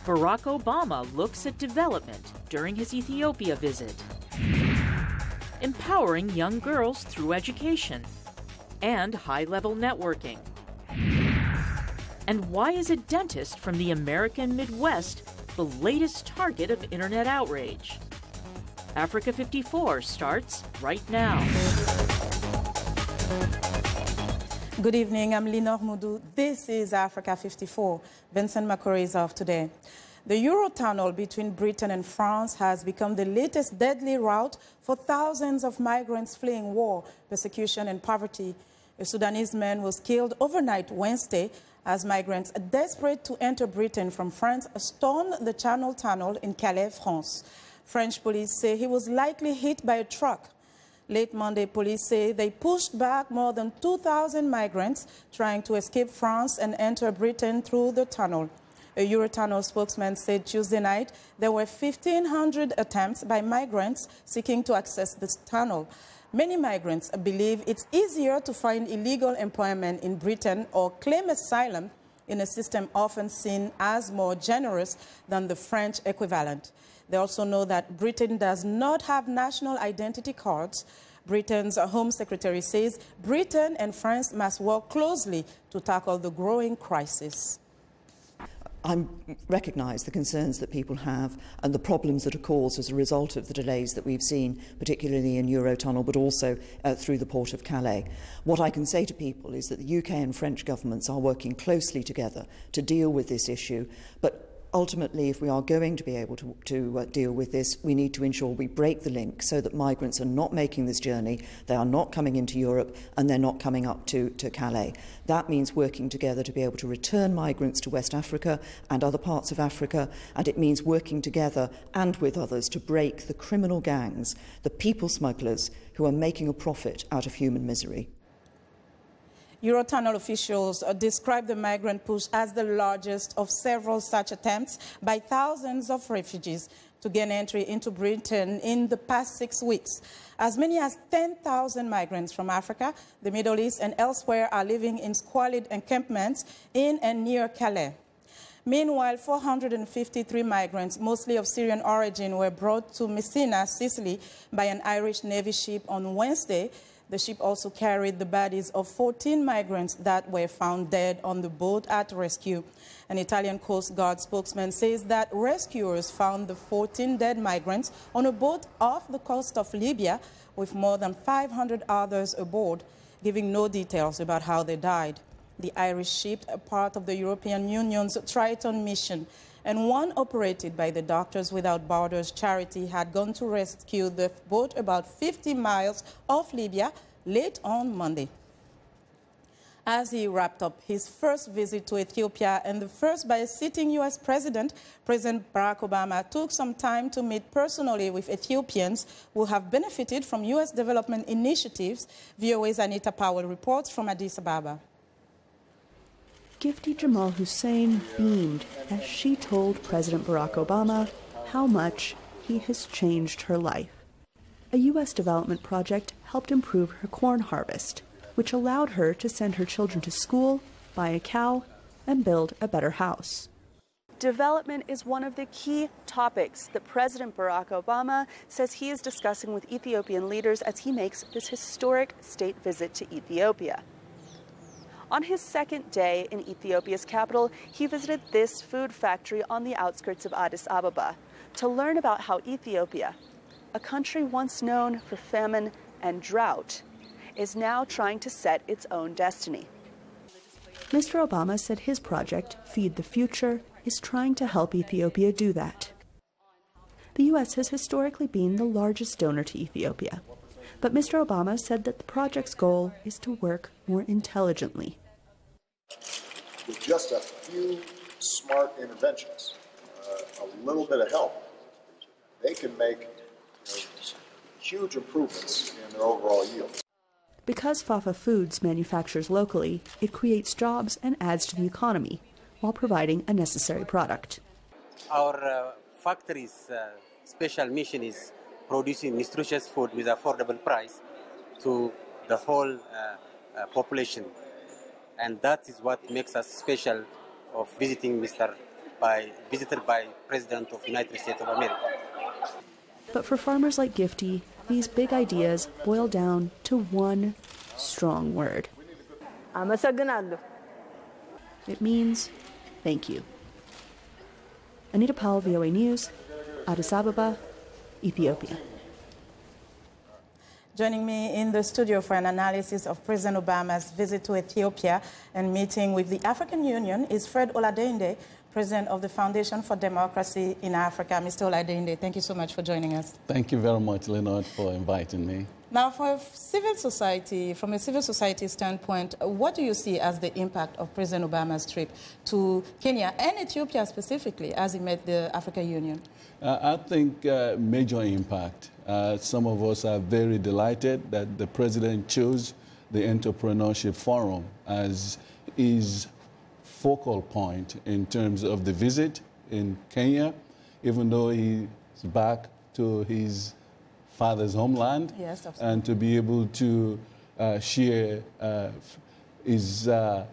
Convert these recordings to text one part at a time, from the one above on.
Barack Obama looks at development during his Ethiopia visit. Empowering young girls through education and high-level networking. And why is a dentist from the American Midwest the latest target of internet outrage? Africa 54 starts right now. Good evening, I'm Linor Moudou. This is Africa 54. Vincent Makori is off today. The Eurotunnel between Britain and France has become the latest deadly route for thousands of migrants fleeing war, persecution and poverty. A Sudanese man was killed overnight Wednesday as migrants desperate to enter Britain from France stormed the Channel Tunnel in Calais, France. French police say he was likely hit by a truck. Late Monday, police say they pushed back more than 2,000 migrants trying to escape France and enter Britain through the tunnel. A Eurotunnel spokesman said Tuesday night there were 1,500 attempts by migrants seeking to access this tunnel. Many migrants believe it's easier to find illegal employment in Britain or claim asylum in a system often seen as more generous than the French equivalent. They also know that Britain does not have national identity cards. Britain's Home Secretary says Britain and France must work closely to tackle the growing crisis. I recognise the concerns that people have and the problems that are caused as a result of the delays that we've seen, particularly in Eurotunnel, but also through the port of Calais. What I can say to people is that the UK and French governments are working closely together to deal with this issue, but ultimately, if we are going to be able to deal with this, we need to ensure we break the link so that migrants are not making this journey, they are not coming into Europe, and they're not coming up to Calais. That means working together to be able to return migrants to West Africa and other parts of Africa, and it means working together and with others to break the criminal gangs, the people smugglers who are making a profit out of human misery. Eurotunnel officials describe the migrant push as the largest of several such attempts by thousands of refugees to gain entry into Britain in the past 6 weeks. As many as 10,000 migrants from Africa, the Middle East and elsewhere are living in squalid encampments in and near Calais. Meanwhile, 453 migrants, mostly of Syrian origin, were brought to Messina, Sicily, by an Irish Navy ship on Wednesday. The ship also carried the bodies of 14 migrants that were found dead on the boat at rescue. An Italian Coast Guard spokesman says that rescuers found the 14 dead migrants on a boat off the coast of Libya with more than 500 others aboard, giving no details about how they died. The Irish ship, a part of the European Union's Triton mission, and one operated by the Doctors Without Borders charity, had gone to rescue the boat about 50 miles off Libya late on Monday. As he wrapped up his first visit to Ethiopia, and the first by a sitting U.S. president, President Barack Obama took some time to meet personally with Ethiopians who have benefited from U.S. development initiatives. VOA's Anita Powell reports from Addis Ababa. Gifty Jamal Hussein beamed as she told President Barack Obama how much he has changed her life. A U.S. development project helped improve her corn harvest, which allowed her to send her children to school, buy a cow, and build a better house. Development is one of the key topics that President Barack Obama says he is discussing with Ethiopian leaders as he makes this historic state visit to Ethiopia. On his second day in Ethiopia's capital, he visited this food factory on the outskirts of Addis Ababa to learn about how Ethiopia, a country once known for famine and drought, is now trying to set its own destiny. Mr. Obama said his project, Feed the Future, is trying to help Ethiopia do that. The U.S. has historically been the largest donor to Ethiopia, but Mr. Obama said that the project's goal is to work more intelligently. With just a few smart interventions, a little bit of help, they can make huge improvements in their overall yield. Because Fafa Foods manufactures locally, it creates jobs and adds to the economy while providing a necessary product. Our factory's special mission is producing nutritious food with affordable price to the whole population. And that is what makes us special of visited by President of the United States of America. But for farmers like Gifty, these big ideas boil down to one strong word. It means thank you. Anita Powell, VOA News, Addis Ababa, Ethiopia. Joining me in the studio for an analysis of President Obama's visit to Ethiopia and meeting with the African Union is Fred Oladende, President of the Foundation for Democracy in Africa. Mr. Oladende, thank you so much for joining us. Thank you very much, Leonard, for inviting me. Now, from a civil society standpoint, what do you see as the impact of President Obama's trip to Kenya and Ethiopia specifically as he met the African Union? I think major impact. Some of us are very delighted that the president chose the Entrepreneurship Forum as his focal point in terms of the visit in Kenya, even though he's back to his father's homeland, yes, and to be able to share his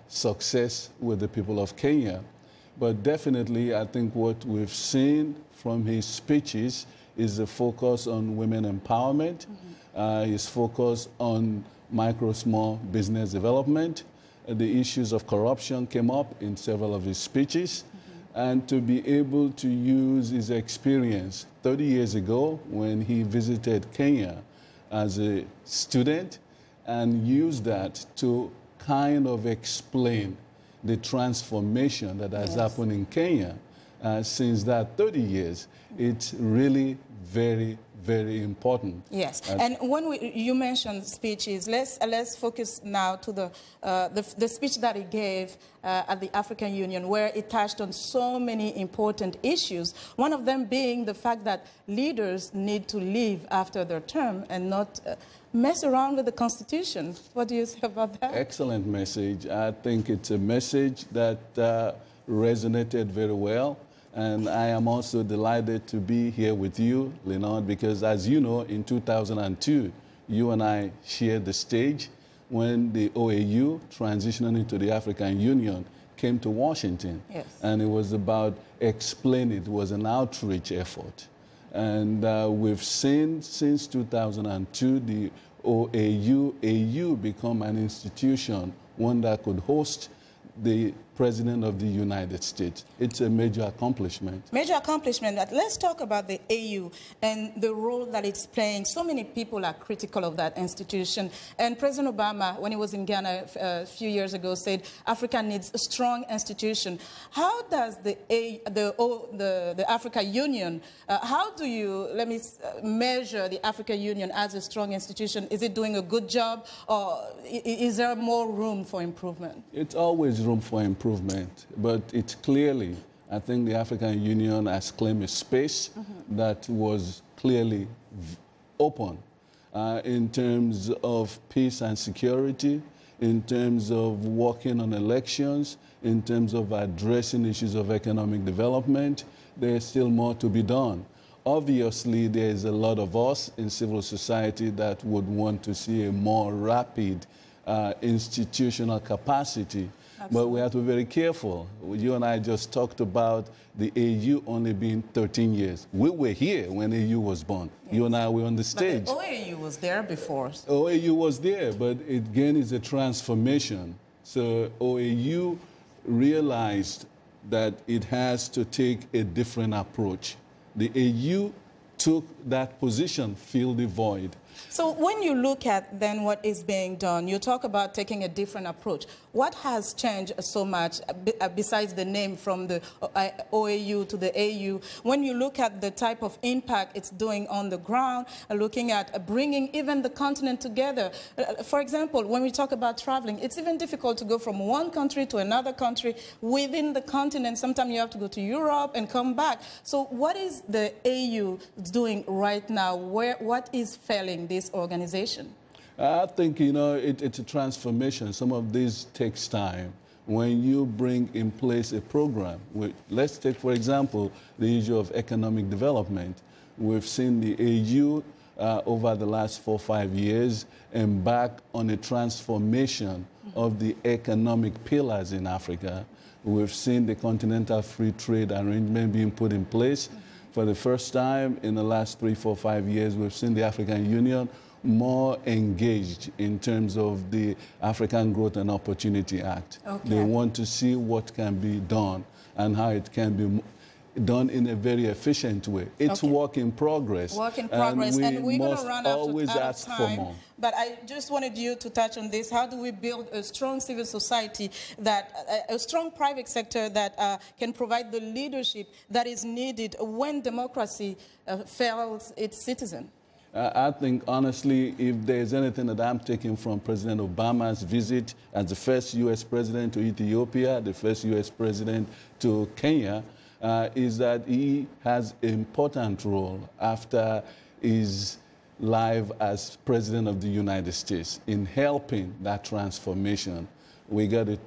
success with the people of Kenya. But definitely, I think what we've seen from his speeches is a focus on women empowerment, his focus on micro, small business development. The issues of corruption came up in several of his speeches. And to be able to use his experience 30 years ago when he visited Kenya as a student and use that to kind of explain the transformation that has happened in Kenya since that 30 years, it's really very, very important. Yes, and when you mentioned speeches, let's focus now to the speech that he gave at the African Union, where it touched on so many important issues. One of them being the fact that leaders need to leave after their term and not mess around with the Constitution. What do you say about that? Excellent message. I think it's a message that resonated very well. And I am also delighted to be here with you, Leonard, because as you know, in 2002, you and I shared the stage when the OAU, transitioning into the African Union, came to Washington. Yes. And it was about explaining, it was an outreach effort. And we've seen since 2002 the OAU become an institution, one that could host the President of the United States. It's a major accomplishment. Major accomplishment. But let's talk about the AU and the role that it's playing. So many people are critical of that institution. And President Obama, when he was in Ghana a few years ago, said Africa needs a strong institution. How does the African Union, how do you, measure the African Union as a strong institution? Is it doing a good job, or is there more room for improvement? It's always room for improvement, but it's clearly, I think the African Union has claimed a space that was clearly open in terms of peace and security, in terms of working on elections, in terms of addressing issues of economic development. There's still more to be done. Obviously, there's a lot of us in civil society that would want to see a more rapid institutional capacity. Absolutely. But we have to be very careful. You and I just talked about the AU only being 13 years. We were here when AU was born. Yes. You and I were on the stage. But the OAU was there before. OAU was there, but it again is a transformation. So OAU realized that it has to take a different approach. The AU took that position, fill the void. So when you look at then what is being done, you talk about taking a different approach. What has changed so much besides the name from the OAU to the AU? When you look at the type of impact it's doing on the ground, looking at bringing even the continent together. For example, when we talk about traveling, it's even difficult to go from one country to another country within the continent. Sometimes you have to go to Europe and come back. So what is the AU doing right now? What is failing this organization? I think, you know, it's a transformation. Some of this takes time. when you bring in place a program. Let's take, for example, the issue of economic development. We've seen the AU over the last 4 or 5 years embark on a transformation of the economic pillars in Africa. We've seen the Continental Free Trade Arrangement being put in place. For the first time in the last 3, 4, 5 years, we've seen the African Union more engaged in terms of the African Growth and Opportunity Act. Okay. They want to see what can be done and how it can be done in a very efficient way. It's work in progress. Work in progress, and we're going to run out of time. For more. But I just wanted you to touch on this. How do we build a strong civil society, a strong private sector that can provide the leadership that is needed when democracy fails its citizens? I think, honestly, if there's anything that I'm taking from President Obama's visit as the first U.S. president to Ethiopia, the first U.S. president to Kenya, is that he has an important role after his life as President of the United States in helping that transformation. We got a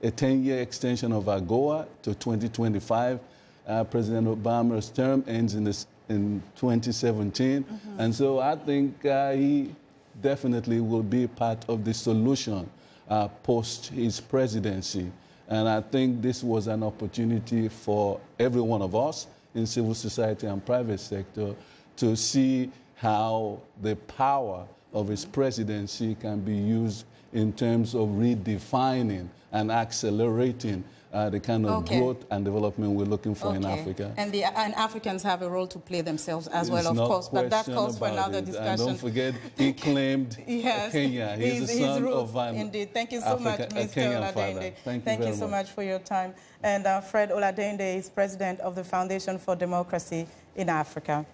10-year extension of AGOA to 2025. President Obama's term ends in 2017. And so I think he definitely will be part of the solution post his presidency. And I think this was an opportunity for every one of us in civil society and private sector to see how the power of his presidency can be used in terms of redefining and accelerating the kind of growth and development we're looking for in Africa. And Africans have a role to play themselves as well, of course, but that calls for another discussion. And don't forget, he claimed Kenya. He's the son of an Indeed. Thank you so much, Mr. Oladende. Thank you so much for your time. And Fred Oladende is president of the Foundation for Democracy in Africa.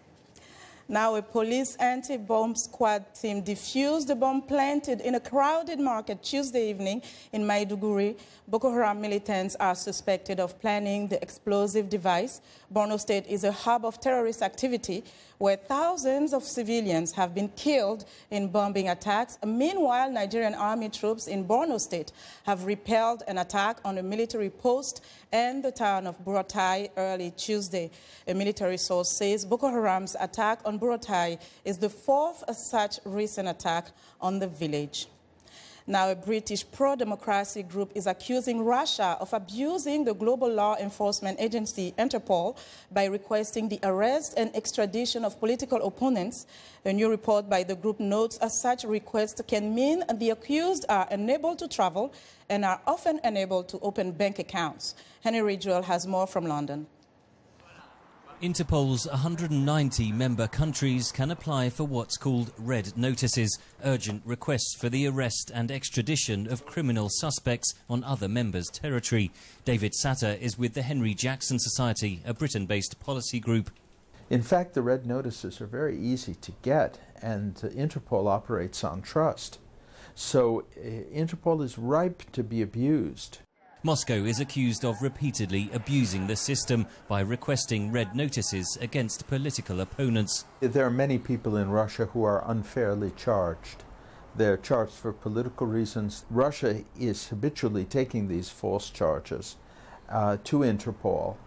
Now, a police anti-bomb squad team defused a bomb planted in a crowded market Tuesday evening in Maiduguri. Boko Haram militants are suspected of planning the explosive device. Borno State is a hub of terrorist activity where thousands of civilians have been killed in bombing attacks. Meanwhile, Nigerian army troops in Borno State have repelled an attack on a military post in the town of Buratai early Tuesday. A military source says Boko Haram's attack on Buratai is the fourth such recent attack on the village. Now, a British pro-democracy group is accusing Russia of abusing the global law enforcement agency, Interpol, by requesting the arrest and extradition of political opponents. A new report by the group notes such requests can mean the accused are unable to travel and are often unable to open bank accounts. Henry Ridgewell has more from London. Interpol's 190 member countries can apply for what's called red notices, urgent requests for the arrest and extradition of criminal suspects on other members' territory. David Satter is with the Henry Jackson Society, a Britain-based policy group. In fact, the red notices are very easy to get, and Interpol operates on trust. So Interpol is ripe to be abused. Moscow is accused of repeatedly abusing the system by requesting red notices against political opponents. There are many people in Russia who are unfairly charged. They're charged for political reasons. Russia is habitually taking these false charges to Interpol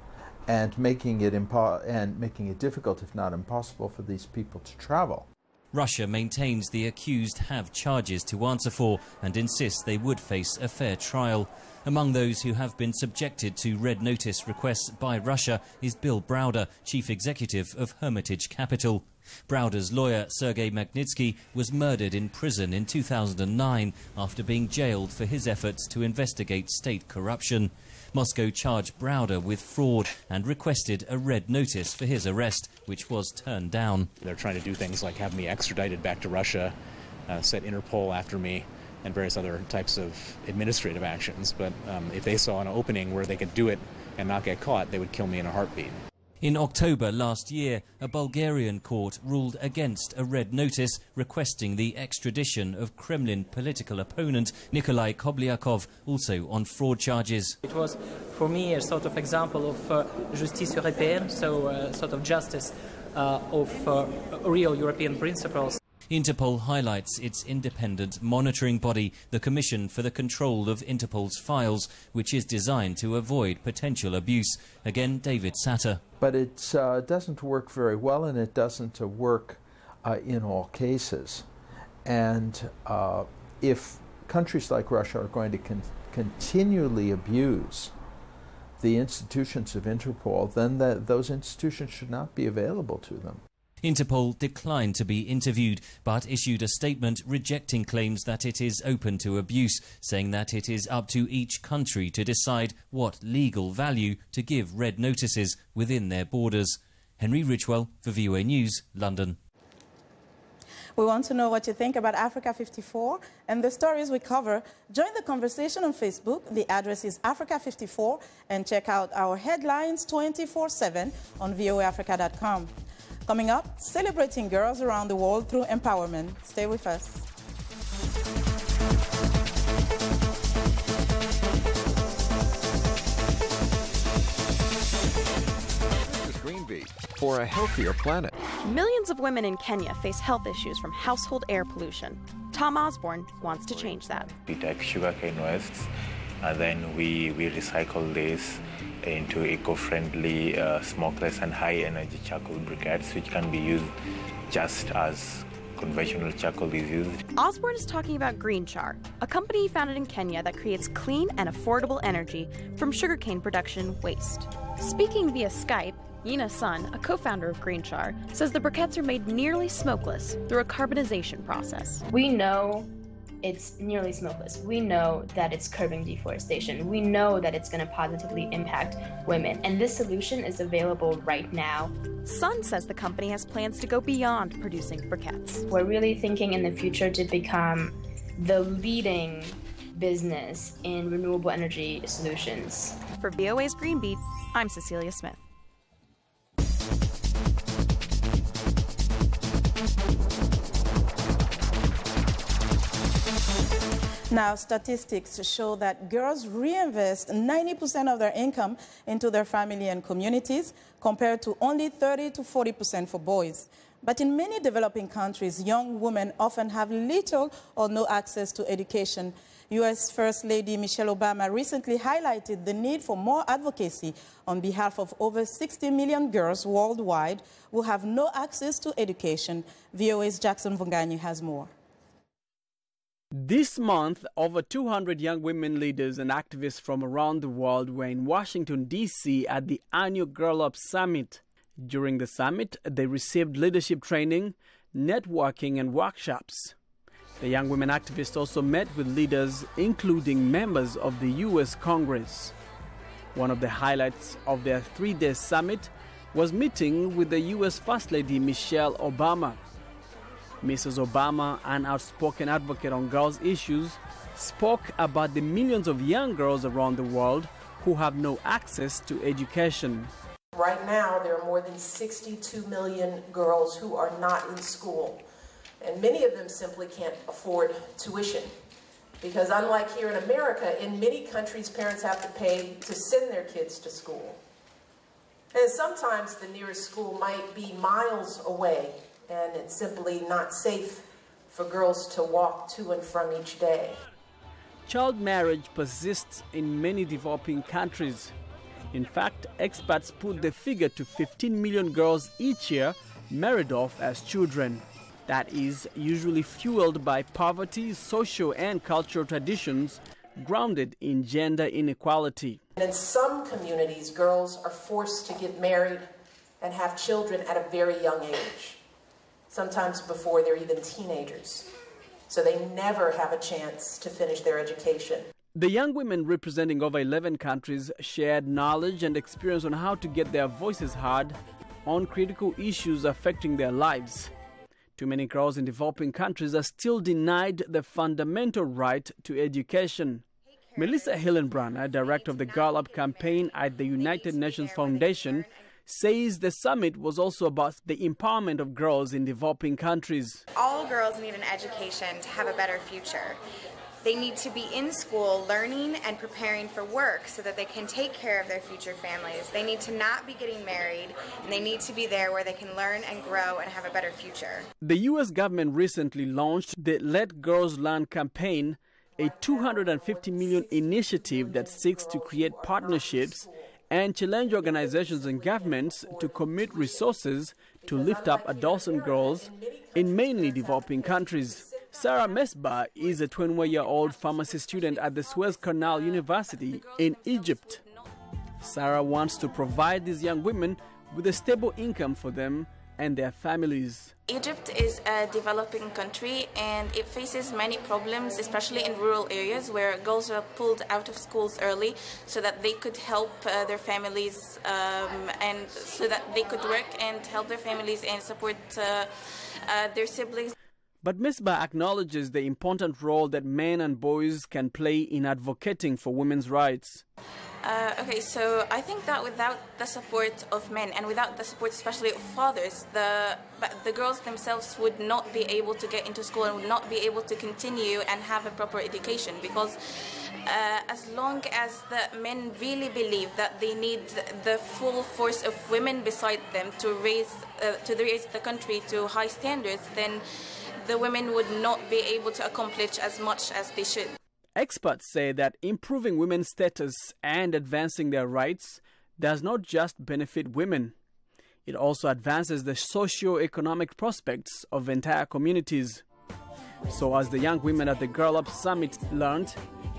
and making it difficult, if not impossible, for these people to travel. Russia maintains the accused have charges to answer for and insists they would face a fair trial. Among those who have been subjected to red notice requests by Russia is Bill Browder, chief executive of Hermitage Capital. Browder's lawyer, Sergei Magnitsky, was murdered in prison in 2009 after being jailed for his efforts to investigate state corruption. Moscow charged Browder with fraud and requested a red notice for his arrest, which was turned down. They're trying to do things like have me extradited back to Russia, set Interpol after me, and various other types of administrative actions. But if they saw an opening where they could do it and not get caught, they would kill me in a heartbeat. In October last year, a Bulgarian court ruled against a red notice requesting the extradition of Kremlin political opponent Nikolai Kobliakov, also on fraud charges. It was, for me, a sort of example of justice européenne, so sort of justice of real European principles. Interpol highlights its independent monitoring body, the Commission for the Control of Interpol's Files, which is designed to avoid potential abuse. Again, David Satter. But it doesn't work very well, and it doesn't work in all cases. And if countries like Russia are going to continually abuse the institutions of Interpol, then those institutions should not be available to them. Interpol declined to be interviewed, but issued a statement rejecting claims that it is open to abuse, saying that it is up to each country to decide what legal value to give red notices within their borders. Henry Ridgewell for VOA News, London. We want to know what you think about Africa 54 and the stories we cover. Join the conversation on Facebook. The address is Africa54, and check out our headlines 24/7 on voaafrica.com. Coming up, celebrating girls around the world through empowerment. Stay with us. For a healthier planet. Millions of women in Kenya face health issues from household air pollution. Tom Osborne wants to change that. We take sugarcane wastes and then we recycle this into eco-friendly smokeless and high-energy charcoal briquettes, which can be used just as conventional charcoal is used. Osborne is talking about Green Char, a company founded in Kenya that creates clean and affordable energy from sugarcane production waste. Speaking via Skype, Yina Sun, a co-founder of Green Char, says the briquettes are made nearly smokeless through a carbonization process. We know it's nearly smokeless. We know that it's curbing deforestation. We know that it's going to positively impact women. And this solution is available right now. Sun says the company has plans to go beyond producing briquettes. We're really thinking in the future to become the leading business in renewable energy solutions. For VOA's Green Beat, I'm Cecilia Smith. Now, statistics show that girls reinvest 90% of their income into their family and communities, compared to only 30 to 40% for boys. But in many developing countries, young women often have little or no access to education. U.S. First Lady Michelle Obama recently highlighted the need for more advocacy on behalf of over 60 million girls worldwide who have no access to education. VOA's Jackson Vunganyi has more. This month, over 200 young women leaders and activists from around the world were in Washington, D.C. at the annual Girl Up Summit. During the summit, they received leadership training, networking, and workshops. The young women activists also met with leaders, including members of the U.S. Congress. One of the highlights of their three-day summit was meeting with the U.S. First Lady Michelle Obama. Mrs. Obama, an outspoken advocate on girls' issues, spoke about the millions of young girls around the world who have no access to education. Right now, there are more than 62 million girls who are not in school, and many of them simply can't afford tuition. Because unlike here in America, in many countries, parents have to pay to send their kids to school. And sometimes the nearest school might be miles away, and it's simply not safe for girls to walk to and from each day. Child marriage persists in many developing countries. In fact, experts put the figure to 15 million girls each year married off as children. That is usually fueled by poverty, social and cultural traditions grounded in gender inequality. And in some communities, girls are forced to get married and have children at a very young age, sometimes before they're even teenagers. So they never have a chance to finish their education. The young women representing over 11 countries shared knowledge and experience on how to get their voices heard on critical issues affecting their lives. Too many girls in developing countries are still denied the fundamental right to education. Melissa Hillenbrunner, director of the Girl Up campaign at the United Nations Foundation, says the summit was also about the empowerment of girls in developing countries. All girls need an education to have a better future. They need to be in school learning and preparing for work so that they can take care of their future families. They need to not be getting married, and they need to be there where they can learn and grow and have a better future. The U.S. government recently launched the Let Girls Learn campaign, a $250 million initiative that seeks to create partnerships and challenge organizations and governments to commit resources to lift up adolescent girls in mainly developing countries. Sarah Mesbah is a 21-year-old pharmacy student at the Suez Canal University in Egypt. Sarah wants to provide these young women with a stable income for them and their families. Egypt is a developing country and it faces many problems, especially in rural areas where girls are pulled out of schools early so that they could help their families and so that they could work and help their families and support their siblings. But Mesbah acknowledges the important role that men and boys can play in advocating for women's rights. Okay, so I think that without the support of men and without the support especially of fathers, the girls themselves would not be able to get into school and would not be able to continue and have a proper education, because as long as the men really believe that they need the full force of women beside them to raise the country to high standards, then the women would not be able to accomplish as much as they should. Experts say that improving women's status and advancing their rights does not just benefit women. It also advances the socio-economic prospects of entire communities. So as the young women at the Girl Up Summit learned,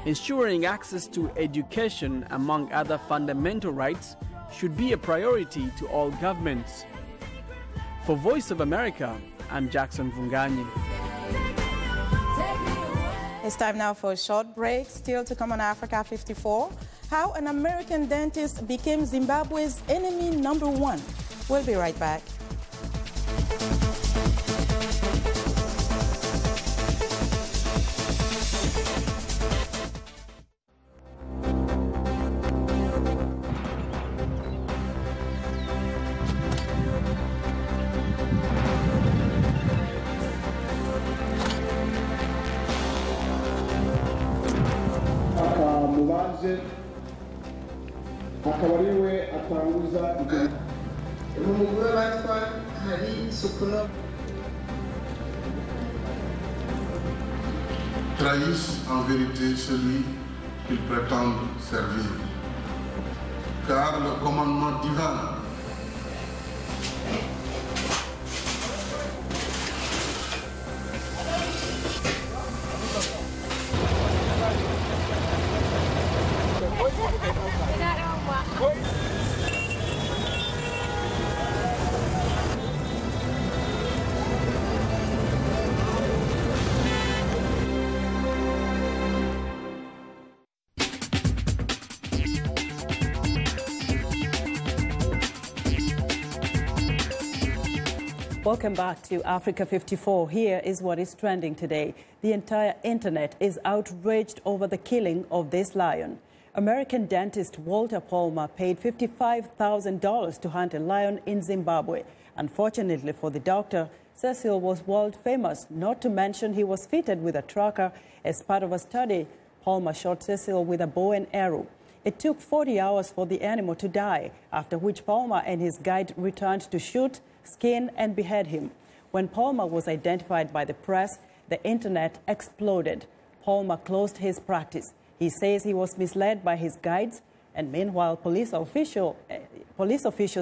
ensuring access to education, among other fundamental rights, should be a priority to all governments. For Voice of America, I'm Jackson Vunganyi. It's time now for a short break. Still to come on Africa 54. How an American dentist became Zimbabwe's enemy number one. We'll be right back. Trahissent en vérité celui qu'ils prétendent servir. Car le commandement divin Welcome back to Africa 54. Here is what is trending today. The entire internet is outraged over the killing of this lion. American dentist Walter Palmer paid $55,000 to hunt a lion in Zimbabwe. Unfortunately for the doctor, Cecil was world famous, not to mention he was fitted with a tracker. As part of a study, Palmer shot Cecil with a bow and arrow. It took 40 hours for the animal to die, after which Palmer and his guide returned to shoot, skin and behead him. When Palmer was identified by the press, the internet exploded. Palmer closed his practice. He says he was misled by his guides, and meanwhile police officials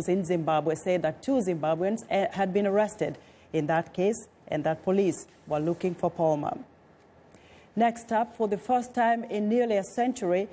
in Zimbabwe say that 2 Zimbabweans had been arrested in that case and that police were looking for Palmer. Next up, for the first time in nearly a century,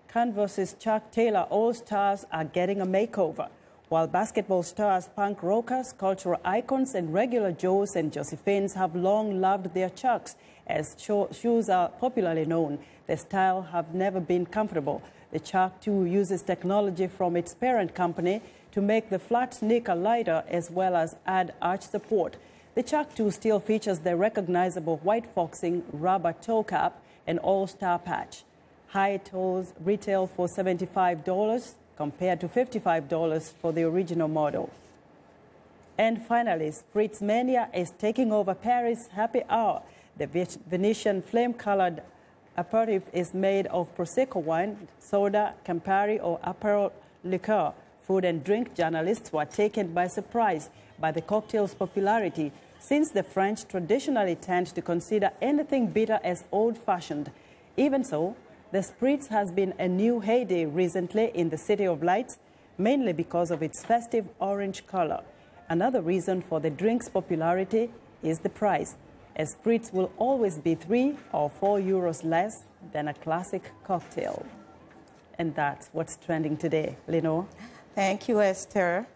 Canvas's Chuck Taylor All-Stars are getting a makeover. While basketball stars, punk rockers, cultural icons, and regular Joes and Josephines have long loved their Chucks, as shoes are popularly known, their style have never been comfortable. The Chuck 2 uses technology from its parent company to make the flat sneaker lighter as well as add arch support. The Chuck 2 still features the recognizable white foxing rubber toe cap and all-star patch. High toes retail for $75 compared to $55 for the original model. And finally, Spritz Mania is taking over Paris' happy hour. The Venetian flame-colored aperitif is made of Prosecco wine, soda, Campari, or Aperol liqueur. Food and drink journalists were taken by surprise by the cocktail's popularity, since the French traditionally tend to consider anything bitter as old-fashioned. Even so, the spritz has been a new heyday recently in the City of Lights, mainly because of its festive orange color. Another reason for the drink's popularity is the price. A spritz will always be 3 or 4 euros less than a classic cocktail. And that's what's trending today. Lenore? Thank you, Esther.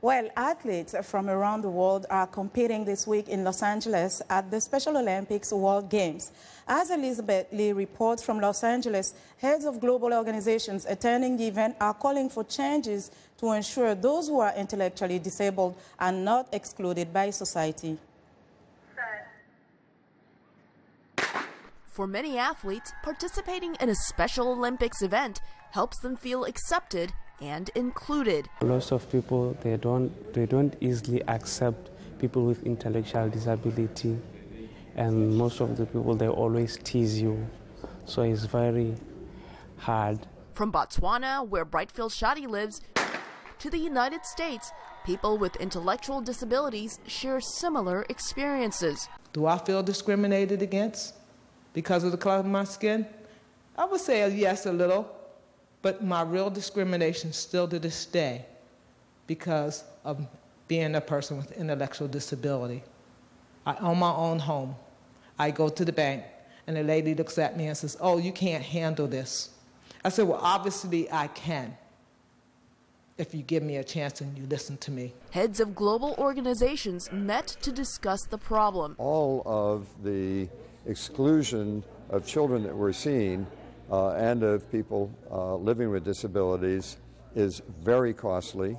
Well, athletes from around the world are competing this week in Los Angeles at the Special Olympics World Games. As Elizabeth Lee reports from Los Angeles, heads of global organizations attending the event are calling for changes to ensure those who are intellectually disabled are not excluded by society. For many athletes, participating in a Special Olympics event helps them feel accepted and included. Lots of people, they don't easily accept people with intellectual disability, and most of the people, they always tease you, so it's very hard. From Botswana, where Brightfield Shadi lives, to the United States, people with intellectual disabilities share similar experiences. Do I feel discriminated against because of the color of my skin? I would say yes, a little. But my real discrimination still to this day because of being a person with intellectual disability. I own my own home. I go to the bank and the lady looks at me and says, "Oh, you can't handle this." I said, "Well, obviously I can if you give me a chance and you listen to me." Heads of global organizations met to discuss the problem. All of the exclusion of children that we're seeing and of people living with disabilities is very costly.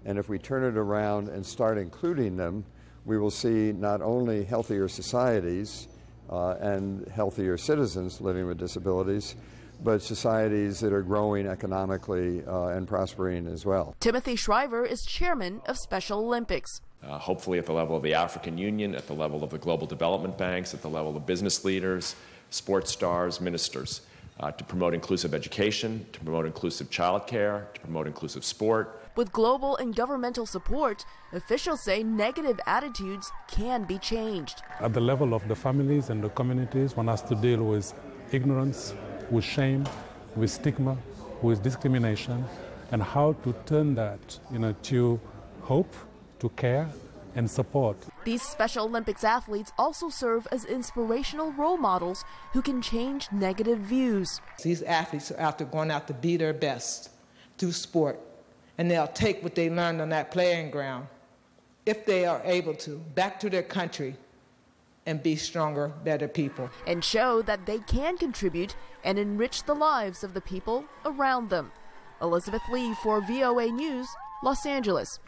And if we turn it around and start including them, we will see not only healthier societies and healthier citizens living with disabilities, but societies that are growing economically and prospering as well. Timothy Shriver is chairman of Special Olympics. Hopefully at the level of the African Union, at the level of the global development banks, at the level of business leaders, sports stars, ministers. To promote inclusive education, to promote inclusive childcare, to promote inclusive sport. With global and governmental support, officials say negative attitudes can be changed. At the level of the families and the communities, one has to deal with ignorance, with shame, with stigma, with discrimination, and how to turn that to hope, to care, and support. These Special Olympics athletes also serve as inspirational role models who can change negative views. These athletes are out there going out to be their best through sport, and they'll take what they learned on that playing ground, if they are able to, back to their country and be stronger, better people. And show that they can contribute and enrich the lives of the people around them. Elizabeth Lee for VOA News, Los Angeles.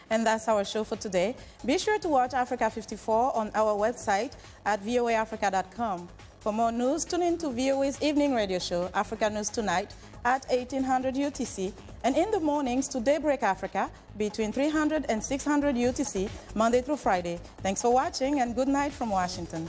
And that's our show for today. Be sure to watch Africa 54 on our website at voaafrica.com. For more news, tune in to VOA's evening radio show, Africa News Tonight, at 1800 UTC, and in the mornings to Daybreak Africa between 300 and 600 UTC, Monday through Friday. Thanks for watching, and good night from Washington.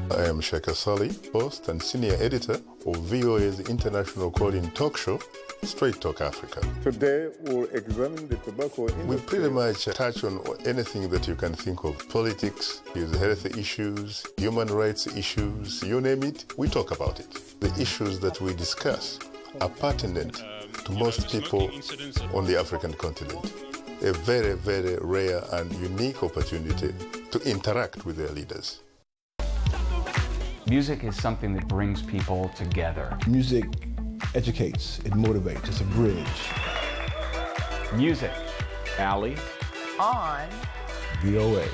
I am Sheikh Sali, host and senior editor of VOA's international call-in talk show, Straight Talk Africa. Today we'll examine the tobacco industry. We pretty much touch on anything that you can think of. Politics, health issues, human rights issues, you name it, we talk about it. The issues that we discuss are pertinent to most people on the African continent. A very, very rare and unique opportunity to interact with their leaders. Music is something that brings people together. Music educates, it motivates, it's a bridge. Music. Ali. On. VOA.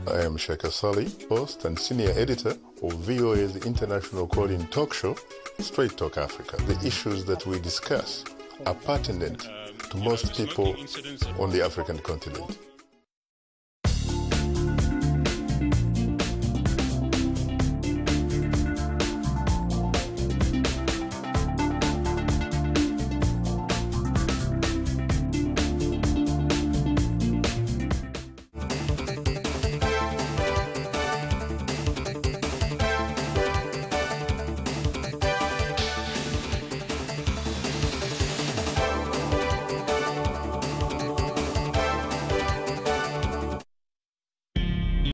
I am Sheikh Sali, host and senior editor of VOA's international call-in talk show, Straight Talk Africa. The issues that we discuss are pertinent to most people on the African continent.